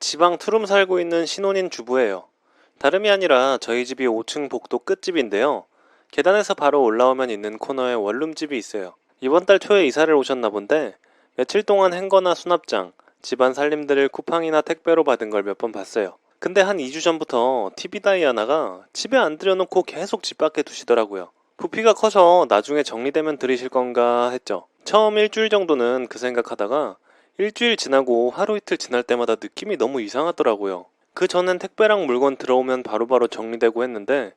지방 투룸 살고 있는 신혼인 주부예요. 다름이 아니라 저희 집이 5층 복도 끝집인데요. 계단에서 바로 올라오면 있는 코너에 원룸집이 있어요. 이번 달 초에 이사를 오셨나 본데 며칠 동안 행거나 수납장, 집안 살림들을 쿠팡이나 택배로 받은 걸 몇 번 봤어요. 근데 한 2주 전부터 TV 다이 하나가 집에 안 들여놓고 계속 집 밖에 두시더라고요. 부피가 커서 나중에 정리되면 들이실 건가 했죠. 처음 일주일 정도는 그 생각하다가 일주일 지나고 하루 이틀 지날 때마다 느낌이 너무 이상하더라고요. 그 전엔 택배랑 물건 들어오면 바로바로 정리되고 했는데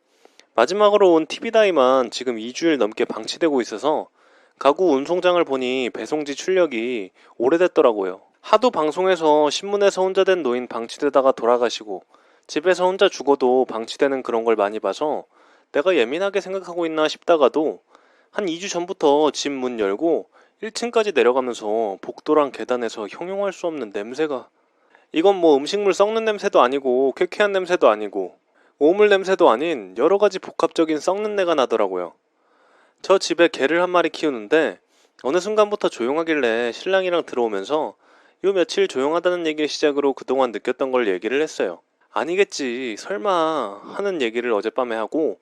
마지막으로 온 TV다이만 지금 2주일 넘게 방치되고 있어서 가구 운송장을 보니 배송지 출력이 오래됐더라고요. 하도 방송에서 신문에서 혼자 된 노인 방치되다가 돌아가시고 집에서 혼자 죽어도 방치되는 그런 걸 많이 봐서 내가 예민하게 생각하고 있나 싶다가도 한 2주 전부터 집 문 열고 1층까지 내려가면서 복도랑 계단에서 형용할 수 없는 냄새가, 이건 뭐 음식물 썩는 냄새도 아니고 쾌쾌한 냄새도 아니고 오물 냄새도 아닌 여러가지 복합적인 썩는 내가 나더라고요. 저 집에 개를 한 마리 키우는데 어느 순간부터 조용하길래 신랑이랑 들어오면서 요 며칠 조용하다는 얘기를 시작으로 그동안 느꼈던 걸 얘기를 했어요. 아니겠지 설마 하는 얘기를 어젯밤에 하고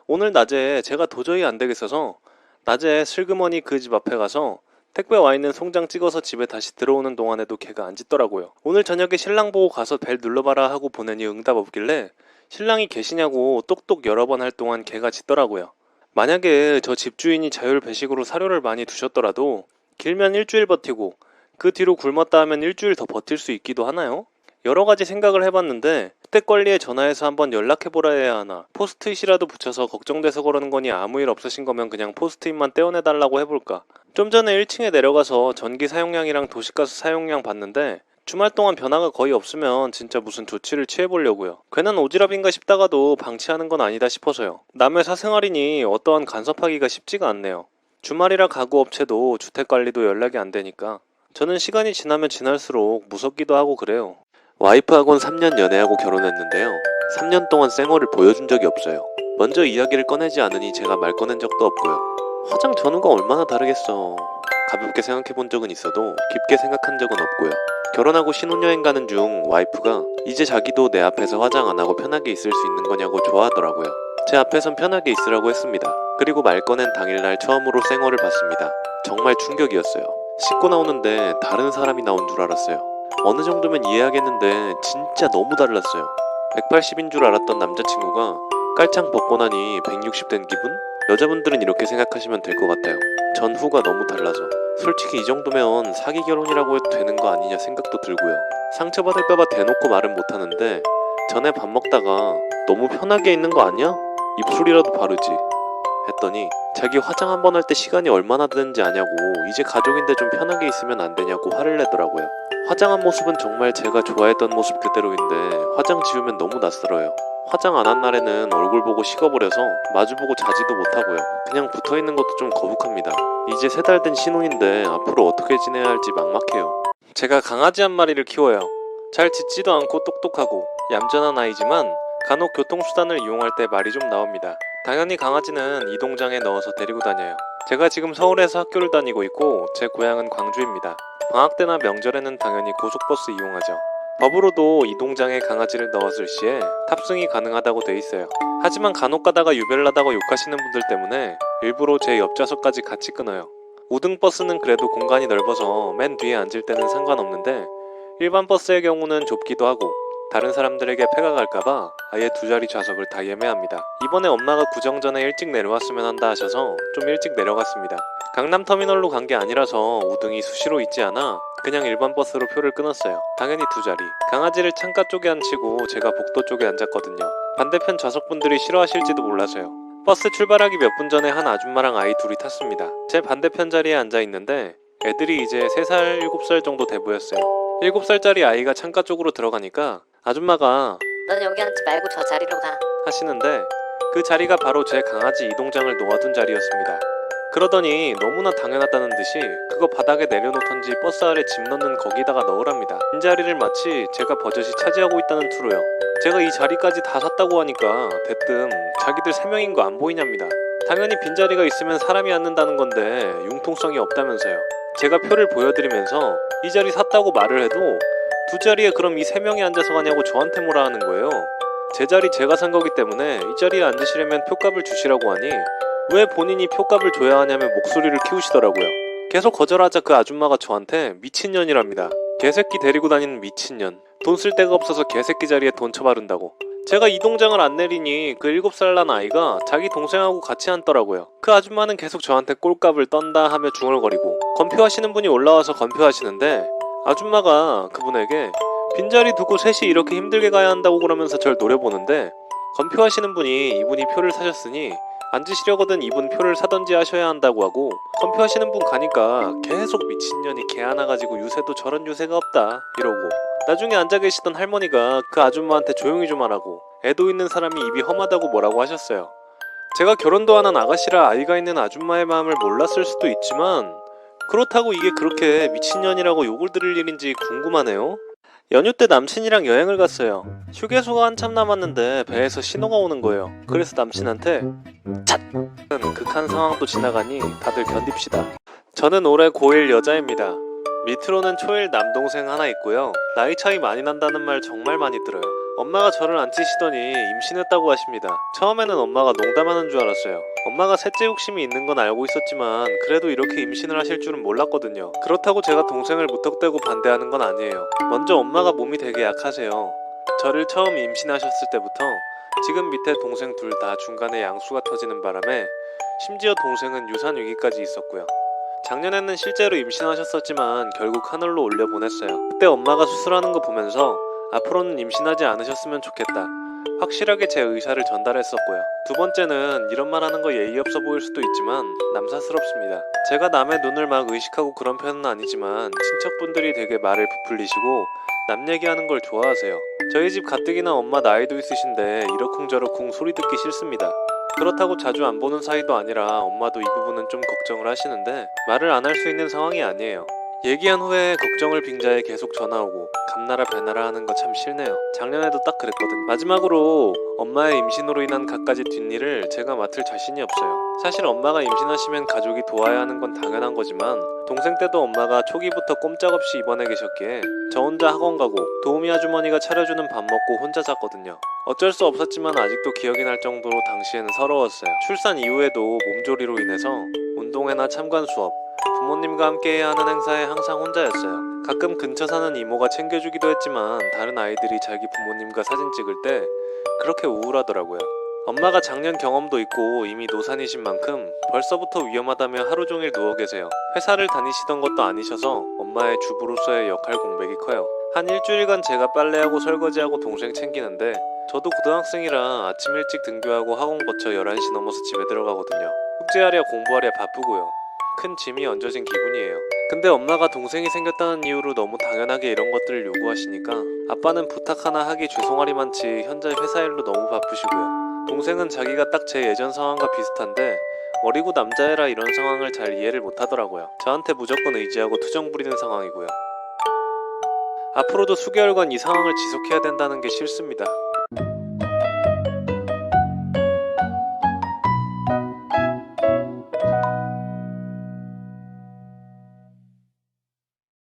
오늘 낮에 제가 도저히 안 되겠어서 낮에 슬그머니 그 집 앞에 가서 택배 와 있는 송장 찍어서 집에 다시 들어오는 동안에도 걔가 안 짖더라고요. 오늘 저녁에 신랑 보고 가서 벨 눌러봐라 하고 보내니 응답 없길래 신랑이 계시냐고 똑똑 여러 번 할 동안 걔가 짖더라고요. 만약에 저 집주인이 자율 배식으로 사료를 많이 두셨더라도 길면 일주일 버티고 그 뒤로 굶었다 하면 일주일 더 버틸 수 있기도 하나요? 여러 가지 생각을 해봤는데 주택관리에 전화해서 한번 연락해보라 해야 하나, 포스트잇이라도 붙여서 걱정돼서 그러는 거니 아무 일 없으신 거면 그냥 포스트잇만 떼어내달라고 해볼까. 좀 전에 1층에 내려가서 전기 사용량이랑 도시가스 사용량 봤는데 주말 동안 변화가 거의 없으면 진짜 무슨 조치를 취해보려고요. 괜한 오지랖인가 싶다가도 방치하는 건 아니다 싶어서요. 남의 사생활이니 어떠한 간섭하기가 쉽지가 않네요. 주말이라 가구 업체도 주택관리도 연락이 안 되니까 저는 시간이 지나면 지날수록 무섭기도 하고 그래요. 와이프하고는 3년 연애하고 결혼했는데요. 3년 동안 쌩얼을 보여준 적이 없어요. 먼저 이야기를 꺼내지 않으니 제가 말 꺼낸 적도 없고요. 화장 전후가 얼마나 다르겠어. 가볍게 생각해 본 적은 있어도 깊게 생각한 적은 없고요. 결혼하고 신혼여행 가는 중 와이프가 이제 자기도 내 앞에서 화장 안 하고 편하게 있을 수 있는 거냐고 좋아하더라고요. 제 앞에선 편하게 있으라고 했습니다. 그리고 말 꺼낸 당일날 처음으로 쌩얼을 봤습니다. 정말 충격이었어요. 씻고 나오는데 다른 사람이 나온 줄 알았어요. 어느 정도면 이해하겠는데 진짜 너무 달랐어요. 180인 줄 알았던 남자친구가 깔창 벗고 나니 160 된 기분? 여자분들은 이렇게 생각하시면 될 것 같아요. 전후가 너무 달라서. 솔직히 이 정도면 사기 결혼이라고 해도 되는 거 아니냐 생각도 들고요. 상처받을까봐 대놓고 말은 못하는데 전에 밥 먹다가 너무 편하게 있는 거 아니야? 입술이라도 바르지 했더니 자기 화장 한 번 할 때 시간이 얼마나 드는지 아냐고 이제 가족인데 좀 편하게 있으면 안 되냐고 화를 내더라고요. 화장한 모습은 정말 제가 좋아했던 모습 그대로인데 화장 지우면 너무 낯설어요. 화장 안 한 날에는 얼굴 보고 식어버려서 마주보고 자지도 못하고요. 그냥 붙어있는 것도 좀 거북합니다. 이제 3달 된 신혼인데 앞으로 어떻게 지내야 할지 막막해요. 제가 강아지 한 마리를 키워요. 잘 짖지도 않고 똑똑하고 얌전한 아이지만 간혹 교통수단을 이용할 때 말이 좀 나옵니다. 당연히 강아지는 이동장에 넣어서 데리고 다녀요. 제가 지금 서울에서 학교를 다니고 있고 제 고향은 광주입니다. 방학 때나 명절에는 당연히 고속버스 이용하죠. 법으로도 이동장에 강아지를 넣었을 시에 탑승이 가능하다고 돼 있어요. 하지만 간혹 가다가 유별나다고 욕하시는 분들 때문에 일부러 제 옆좌석까지 같이 끊어요. 우등버스는 그래도 공간이 넓어서 맨 뒤에 앉을 때는 상관없는데 일반 버스의 경우는 좁기도 하고 다른 사람들에게 폐가 갈까봐 아예 2자리 좌석을 다 예매합니다. 이번에 엄마가 구정 전에 일찍 내려왔으면 한다 하셔서 좀 일찍 내려갔습니다. 강남터미널로 간 게 아니라서 우등이 수시로 있지 않아 그냥 일반 버스로 표를 끊었어요. 당연히 2자리. 강아지를 창가 쪽에 앉히고 제가 복도 쪽에 앉았거든요. 반대편 좌석분들이 싫어하실지도 몰라서요. 버스 출발하기 몇 분 전에 한 아줌마랑 아이 둘이 탔습니다. 제 반대편 자리에 앉아있는데 애들이 이제 3살, 7살 정도 돼 보였어요. 7살짜리 아이가 창가 쪽으로 들어가니까 아줌마가 너는 여기 앉지 말고 저 자리로 가 하시는데 그 자리가 바로 제 강아지 이동장을 놓아둔 자리였습니다. 그러더니 너무나 당연하다는 듯이 그거 바닥에 내려놓던지 버스 아래 짐 넣는 거기다가 넣으랍니다. 빈자리를 마치 제가 버젓이 차지하고 있다는 투로요. 제가 이 자리까지 다 샀다고 하니까 대뜸 자기들 3명인 거 안 보이냐입니다. 당연히 빈자리가 있으면 사람이 앉는다는 건데 융통성이 없다면서요. 제가 표를 보여드리면서 이 자리 샀다고 말을 해도 두 자리에 그럼 이 세 명이 앉아서 가냐고 저한테 뭐라 하는 거예요. 제 자리 제가 산 거기 때문에 이 자리에 앉으시려면 표값을 주시라고 하니 왜 본인이 표값을 줘야 하냐며 목소리를 키우시더라고요. 계속 거절하자 그 아줌마가 저한테 미친년이랍니다. 개새끼 데리고 다니는 미친년. 돈 쓸 데가 없어서 개새끼 자리에 돈 처바른다고. 제가 이 동장을 안 내리니 그 7살 난 아이가 자기 동생하고 같이 앉더라고요. 그 아줌마는 계속 저한테 꼴값을 떤다 하며 중얼거리고 건표하시는 분이 올라와서 건표하시는데 아줌마가 그분에게 빈자리 두고 셋이 이렇게 힘들게 가야 한다고 그러면서 절 노려보는데 건표하시는 분이 이분이 표를 사셨으니 앉으시려거든 이분 표를 사던지 하셔야 한다고 하고 건표하시는 분 가니까 계속 미친년이 개 하나 가지고 유세도 저런 유세가 없다 이러고 나중에 앉아 계시던 할머니가 그 아줌마한테 조용히 좀 하라고 애도 있는 사람이 입이 험하다고 뭐라고 하셨어요. 제가 결혼도 안 한 아가씨라 아이가 있는 아줌마의 마음을 몰랐을 수도 있지만 그렇다고 이게 그렇게 미친년이라고 욕을 들을 일인지 궁금하네요. 연휴 때 남친이랑 여행을 갔어요. 휴게소가 한참 남았는데 배에서 신호가 오는 거예요. 그래서 남친한테 찻! 극한 상황도 지나가니 다들 견딥시다. 저는 올해 고1 여자입니다. 밑으로는 초1 남동생 하나 있고요. 나이 차이 많이 난다는 말 정말 많이 들어요. 엄마가 저를 앉히시더니 임신했다고 하십니다. 처음에는 엄마가 농담하는 줄 알았어요. 엄마가 셋째 욕심이 있는 건 알고 있었지만 그래도 이렇게 임신을 하실 줄은 몰랐거든요. 그렇다고 제가 동생을 무턱대고 반대하는 건 아니에요. 먼저 엄마가 몸이 되게 약하세요. 저를 처음 임신하셨을 때부터 지금 밑에 동생 둘 다 중간에 양수가 터지는 바람에 심지어 동생은 유산 위기까지 있었고요. 작년에는 실제로 임신하셨었지만 결국 하늘로 올려보냈어요. 그때 엄마가 수술하는 거 보면서 앞으로는 임신하지 않으셨으면 좋겠다. 확실하게 제 의사를 전달했었고요. 두 번째는 이런 말 하는 거 예의 없어 보일 수도 있지만 남사스럽습니다. 제가 남의 눈을 막 의식하고 그런 편은 아니지만 친척분들이 되게 말을 부풀리시고 남 얘기하는 걸 좋아하세요. 저희 집 가뜩이나 엄마 나이도 있으신데 이러쿵저러쿵 소리 듣기 싫습니다. 그렇다고 자주 안 보는 사이도 아니라 엄마도 이 부분은 좀 걱정을 하시는데 말을 안 할 수 있는 상황이 아니에요. 얘기한 후에 걱정을 빙자해 계속 전화 오고 감나라 배나라 하는 거 참 싫네요. 작년에도 딱 그랬거든. 마지막으로 엄마의 임신으로 인한 갖가지 뒷일을 제가 맡을 자신이 없어요. 사실 엄마가 임신하시면 가족이 도와야 하는 건 당연한 거지만 동생 때도 엄마가 초기부터 꼼짝없이 입원해 계셨기에 저 혼자 학원 가고 도우미 아주머니가 차려주는 밥 먹고 혼자 잤거든요. 어쩔 수 없었지만 아직도 기억이 날 정도로 당시에는 서러웠어요. 출산 이후에도 몸조리로 인해서 운동회나 참관 수업, 부모님과 함께 해야 하는 행사에 항상 혼자였어요. 가끔 근처 사는 이모가 챙겨주기도 했지만 다른 아이들이 자기 부모님과 사진 찍을 때 그렇게 우울하더라고요. 엄마가 작년 경험도 있고 이미 노산이신 만큼 벌써부터 위험하다며 하루 종일 누워 계세요. 회사를 다니시던 것도 아니셔서 엄마의 주부로서의 역할 공백이 커요. 한 일주일간 제가 빨래하고 설거지하고 동생 챙기는데 저도 고등학생이라 아침 일찍 등교하고 학원 거쳐 11시 넘어서 집에 들어가거든요. 숙제하랴 공부하랴 바쁘고요. 큰 짐이 얹어진 기분이에요. 근데 엄마가 동생이 생겼다는 이유로 너무 당연하게 이런 것들을 요구하시니까 아빠는 부탁 하나 하기 죄송하리만치 현재 회사 일로 너무 바쁘시고요. 동생은 자기가 딱 제 예전 상황과 비슷한데 어리고 남자애라 이런 상황을 잘 이해를 못하더라고요. 저한테 무조건 의지하고 투정 부리는 상황이고요. 앞으로도 수개월간 이 상황을 지속해야 된다는 게 싫습니다.